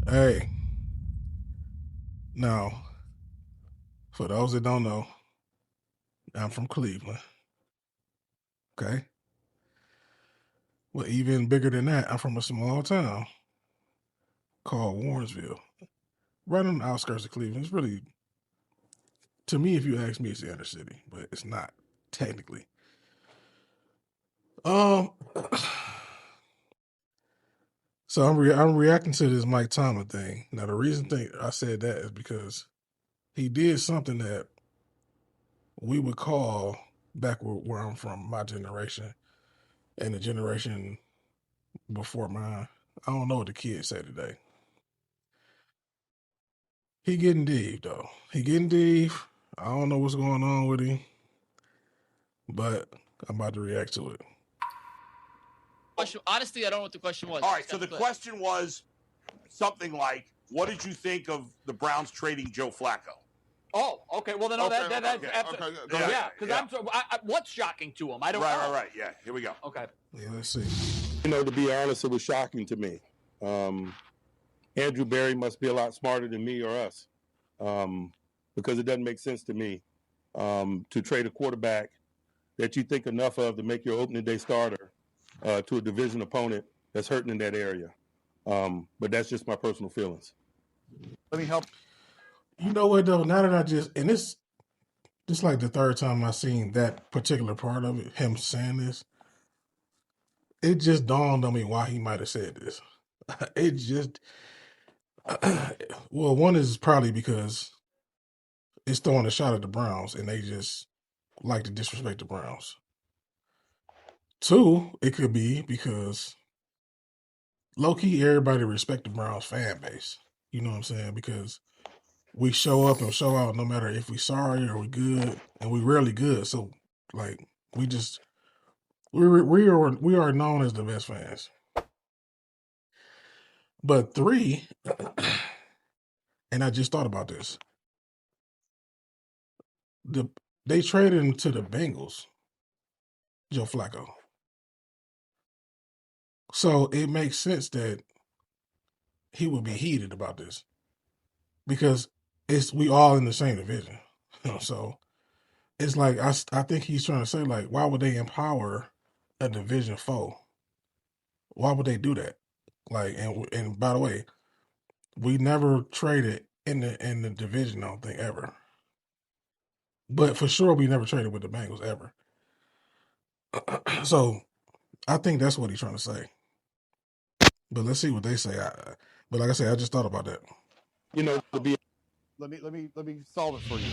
Hey, now, for those that don't know, I'm from Cleveland. Okay. Well, even bigger than that, I'm from a small town called Warrensville, right on the outskirts of Cleveland. It's really, to me, if you ask me, it's the inner city, but it's not technically. Um, so I'm reacting to this Mike Tomlin thing. Now, the reason I said that is because he did something that we would call back where I'm from, my generation, and the generation before mine. I don't know what the kids say today. He getting deep though. He getting deep. I don't know what's going on with him, but I'm about to react to it. Question. Honestly, I don't know what the question was. All right, so the question was something like, "What did you think of the Browns trading Joe Flacco?" Oh, okay. Well, then, that's yeah. Because what's shocking to him? I don't know. Right. Yeah, here we go. Okay. Yeah, let's see. To be honest, it was shocking to me. Andrew Berry must be a lot smarter than me or us, because it doesn't make sense to me to trade a quarterback that you think enough of to make your opening day starter to a division opponent that's hurting in that area. But that's just my personal feelings. Let me help. You know what though? Now that this like the third time I seen that particular part of it, him saying this, it just dawned on me why he might have said this. It just, well, one is probably because it's throwing a shot at the Browns, and they just like to disrespect the Browns. Two, it could be because low key everybody respect the Browns fan base. You know what I'm saying? Because we show up and show out no matter if we sorry or we good, and we rarely good. So like we are known as the best fans. But three, and I just thought about this. They traded him to the Bengals, Joe Flacco. So it makes sense that he would be heated about this because we all in the same division. So it's like I think he's trying to say, like, why would they empower a division foe? Why would they do that? Like, and by the way, we never traded in the division. I don't think ever, but for sure we never traded with the Bengals ever. So I think that's what he's trying to say. But let's see what they say. But like I said, I just thought about that. To be Let me solve it for you.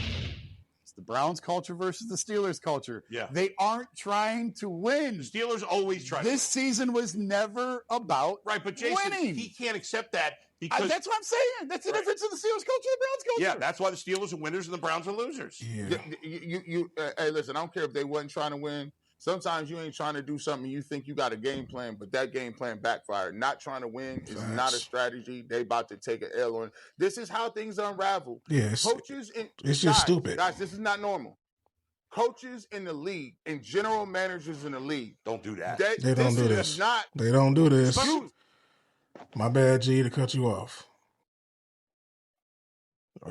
It's the Browns culture versus the Steelers culture. Yeah. They aren't trying to win. The Steelers always try. This season was never about but Jason, winning. He can't accept that because that's what I'm saying. That's the difference in the Steelers culture and the Browns culture. Yeah, that's why the Steelers are winners and the Browns are losers. Yeah. Hey, listen, I don't care if they wasn't trying to win. Sometimes you ain't trying to do something you think you got a game plan, but that game plan backfired. Not trying to win is not a strategy. They about to take an L on. This is how things unravel. Yeah, Coaches and it's just stupid. Guys, this is not normal. Coaches in the league and general managers in the league don't do that. They don't do this. They don't do this. My bad, G, to cut you off.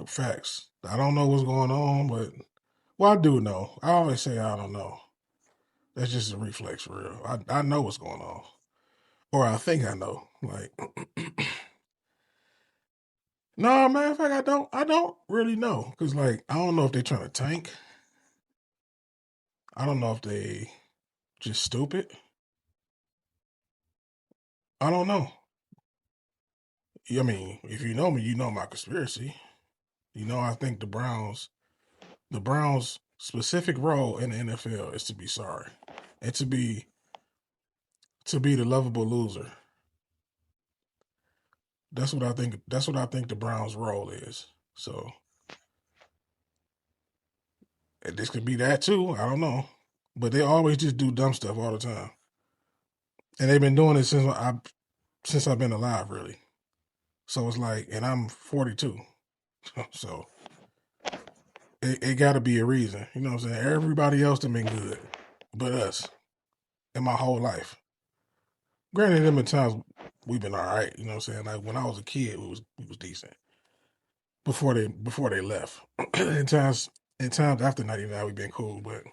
Facts. I don't know what's going on, but I do know. I always say I don't know. That's just a reflex for real. I know what's going on. Or I think I know. Like no, matter of fact, I don't really know. Cause like I don't know if they're trying to tank. I don't know if they just stupid. I don't know. I mean, if you know me, you know my conspiracy. You know, I think the Browns specific role in the NFL is to be sorry and to be the lovable loser. That's what I think. That's what I think the Browns' role is. So, and this could be that too. I don't know, but they always just do dumb stuff all the time, and they've been doing it since I've been alive, really. So it's like, and I'm 42, so it got to be a reason. You know what I'm saying? Everybody else done been good, but us, in my whole life. Granted, there been times we've been all right. You know what I'm saying? Like when I was a kid, we was decent before they left. in times after '99, we've been cool, but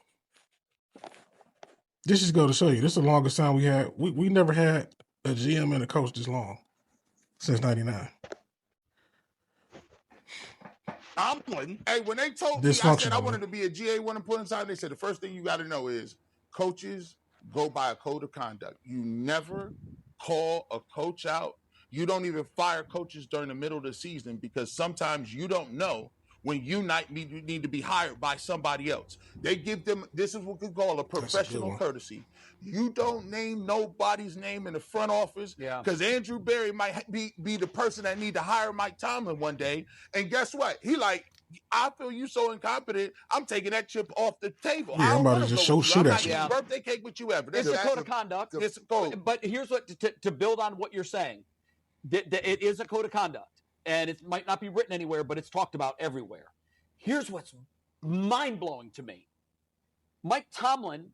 this just go to show you this is the longest time we had. We never had a GM and a coach this long since '99. Tomlin. Hey, when they told me, I said I Dysfunctional, wanted to be a GA one point in time, they said the first thing you got to know is coaches go by a code of conduct. You never call a coach out. You don't even fire coaches during the middle of the season because sometimes you don't know when you need to be hired by somebody else. They give them, this is what we call a professional courtesy. You don't name nobody's name in the front office because Andrew Berry might be the person that need to hire Mike Tomlin one day. And guess what? He like, I feel you so incompetent, I'm taking that chip off the table. Yeah, I'm about to just shoot at you. I'm not birthday cake with you ever. It's a code of conduct. It's a code. But here's what, to build on what you're saying, it is a code of conduct. And it might not be written anywhere, but it's talked about everywhere. Here's what's mind-blowing to me. Mike Tomlin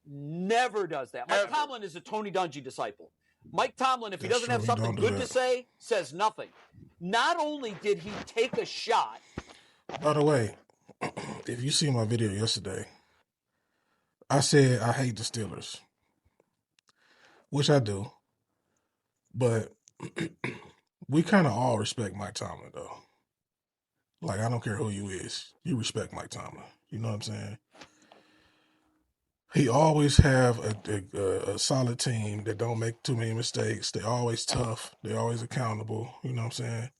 never does that. Mike Tomlin is a Tony Dungy disciple. Mike Tomlin, if he doesn't have something good to say, says nothing. Not only did he take a shot. By the way, if you see my video yesterday, I said I hate the Steelers, which I do. But we kind of all respect Mike Tomlin, though. Like, I don't care who you is. You respect Mike Tomlin. You know what I'm saying? He always have a solid team that don't make too many mistakes. They're always tough. They're always accountable. You know what I'm saying?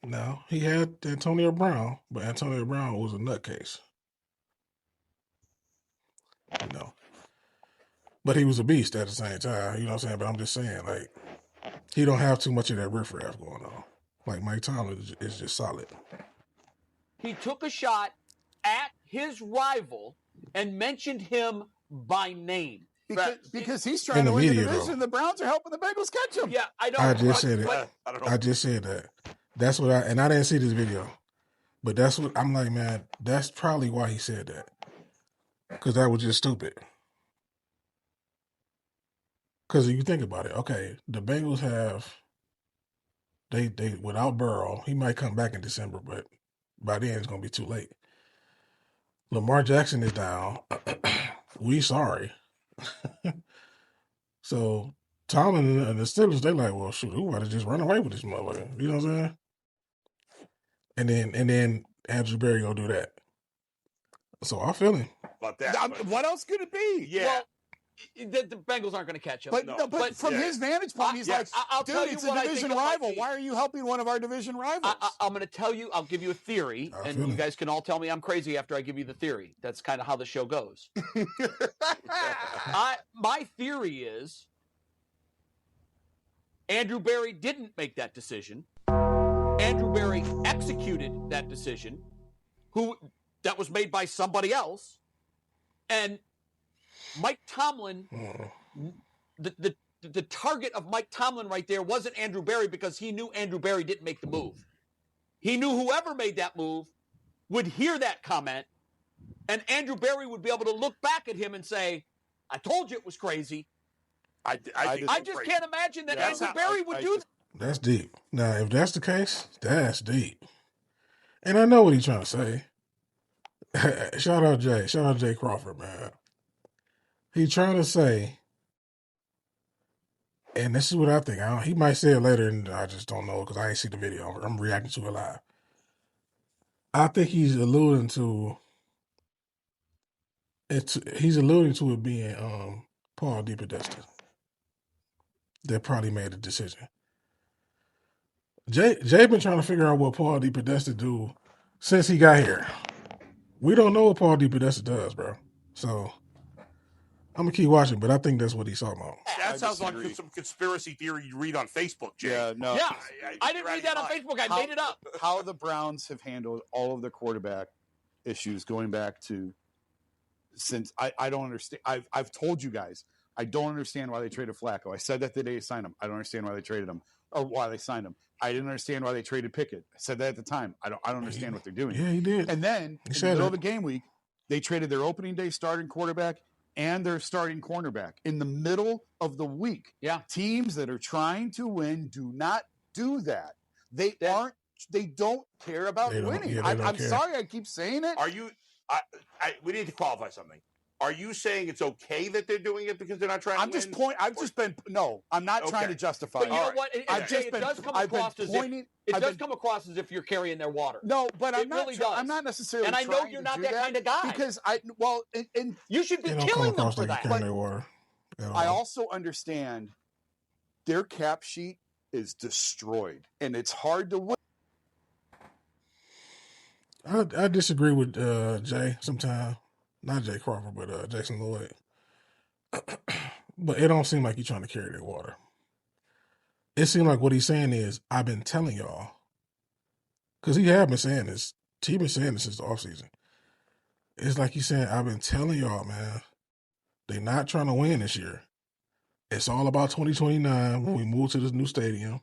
Now, he had Antonio Brown, but Antonio Brown was a nutcase. You know? But he was a beast at the same time. You know what I'm saying? But I'm just saying, like, he don't have too much of that riffraff going on. Like, Mike Tomlin is just solid. He took a shot at his rival and mentioned him by name. Because he's trying to win the division. The Browns are helping the Bengals catch him. Yeah, I know. I just said it. I just said that. That's what and I didn't see this video. But that's what, I'm like, man, that's probably why he said that. Because that was just stupid. Because if you think about it, okay, the Bengals have, they without Burrow, he might come back in December, but by then it's going to be too late. Lamar Jackson is down. We sorry. So Tomlin and the Steelers, they like, well, shoot, we want to just run away with this motherfucker. You know what I'm saying? And then Andrew Berry gonna do that. So I feel him. About that, what else could it be? Yeah. Well, the Bengals aren't going to catch him. But from his vantage point, he's like, I'll dude, tell you it's what a I division think rival. Why are you helping one of our division rivals? I'm going to tell you, I'll give you a theory, and you guys can all tell me I'm crazy after I give you the theory. That's kind of how the show goes. My theory is Andrew Berry didn't make that decision. Andrew Berry executed that decision, that was made by somebody else, and Mike Tomlin, the target of Mike Tomlin right there wasn't Andrew Berry because he knew Andrew Berry didn't make the move. He knew whoever made that move would hear that comment, and Andrew Berry would be able to look back at him and say, I told you it was crazy. I just can't imagine that Andrew Berry would do that. That's deep. Now, if that's the case, that's deep. And I know what he's trying to say. Shout out Jay Crawford, man. He's trying to say, and this is what I think. He might say it later, and I just don't know because I ain't see the video. I'm reacting to it live. I think he's alluding to it. He's alluding to it being Paul DePodesta that probably made the decision. Jay been trying to figure out what Paul DePodesta do since he got here. We don't know what Paul DePodesta does, bro. So I'm gonna keep watching, but I think that's what he's talking about. That sounds like some conspiracy theory you read on Facebook, Jay. Yeah, no. Yeah, I didn't read that on Facebook. I made it up. How the Browns have handled all of their quarterback issues going back to since I don't understand. I've told you guys I don't understand why they traded Flacco. I said that the day they signed him. I don't understand why they traded him or why they signed him. I didn't understand why they traded Pickett. I said that at the time. I don't understand what they're doing. Yeah, he did. And then in the middle of the game week, they traded their opening day starting quarterback and their starting cornerback in the middle of the week. Yeah. Teams that are trying to win do not do that. They don't care about winning. I'm care. sorry I keep saying it. Are you? We need to qualify something. Are you saying it's okay that they're doing it because they're not trying to win? I'm not trying to justify. But you know right. what? It does come across as if you're carrying their water. No, but I'm not. Really does. I'm not necessarily. And I know you're not that kind of guy. Because you should be They don't killing come them across for like that. you're carrying their water. I also understand their cap sheet is destroyed, and it's hard to win. I disagree with Jay sometimes. Not Jay Crawford, but Jason Lloyd. But it don't seem like he's trying to carry their water. It seems like what he's saying is, I've been telling y'all. Because he have been saying this. He's been saying this since the offseason. It's like he's saying, I've been telling y'all, man, they're not trying to win this year. It's all about 2029 when we move to this new stadium.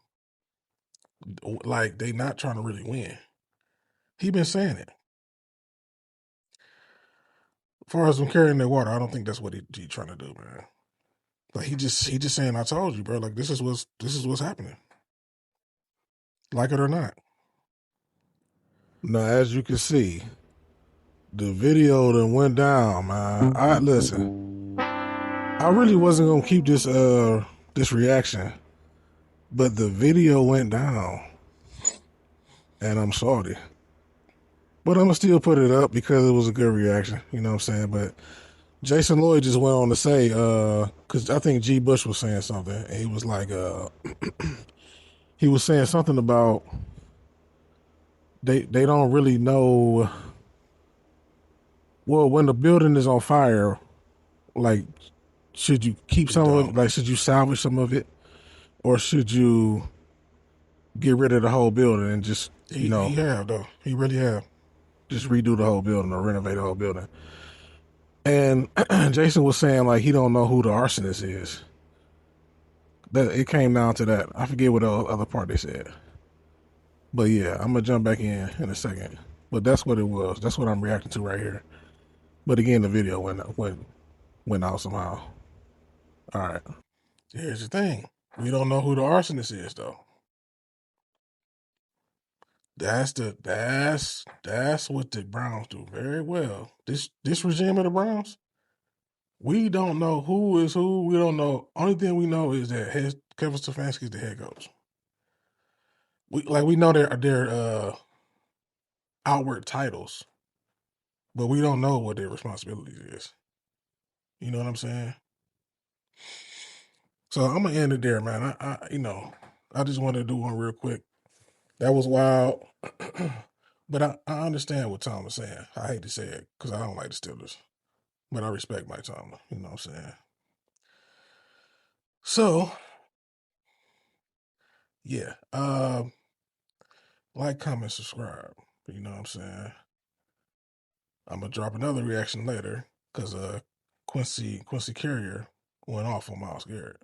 Like, they not trying to really win. He been saying it. As far as them carrying their water, I don't think that's what he trying to do, man. Like he just saying, I told you, bro. Like this is what's happening. Like it or not. Now, as you can see, the video that went down, man. I really wasn't gonna keep this reaction, but the video went down, and I'm sorry. But I'm going to still put it up because it was a good reaction. You know what I'm saying? But Jason Lloyd just went on to say, because I think G. Bush was saying something. And he was like, he was saying something about they don't really know. Well, when the building is on fire, like, should you keep some of it? Like, should you salvage some of it? Or should you get rid of the whole building and just, He have, though. He really have. Just redo the whole building or renovate the whole building. And Jason was saying, like, he don't know who the arsonist is. That it came down to that. I forget what the other part they said. But yeah, I'm gonna jump back in a second. But that's what it was. That's what I'm reacting to right here. But again, the video went out somehow. All right. Here's the thing. We don't know who the arsonist is, though. That's what the Browns do very well. This regime of the Browns, we don't know who is who. We don't know. Only thing we know is that Kevin Stefanski is the head coach. We know their outward titles, but we don't know what their responsibilities is. You know what I'm saying? So I'm gonna end it there, man. I just wanted to do one real quick. That was wild. But I understand what Tom was saying. I hate to say it because I don't like the Steelers. But I respect Mike Tomlin. You know what I'm saying? So, yeah. Like, comment, subscribe. You know what I'm saying? I'm going to drop another reaction later because Quincy Carrier went off on Myles Garrett.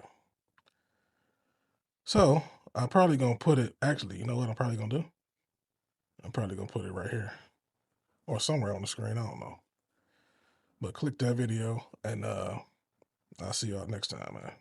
So, I'm probably going to put it, actually, you know what I'm probably going to do? I'm probably going to put it right here or somewhere on the screen. I don't know. But click that video and I'll see y'all next time, man.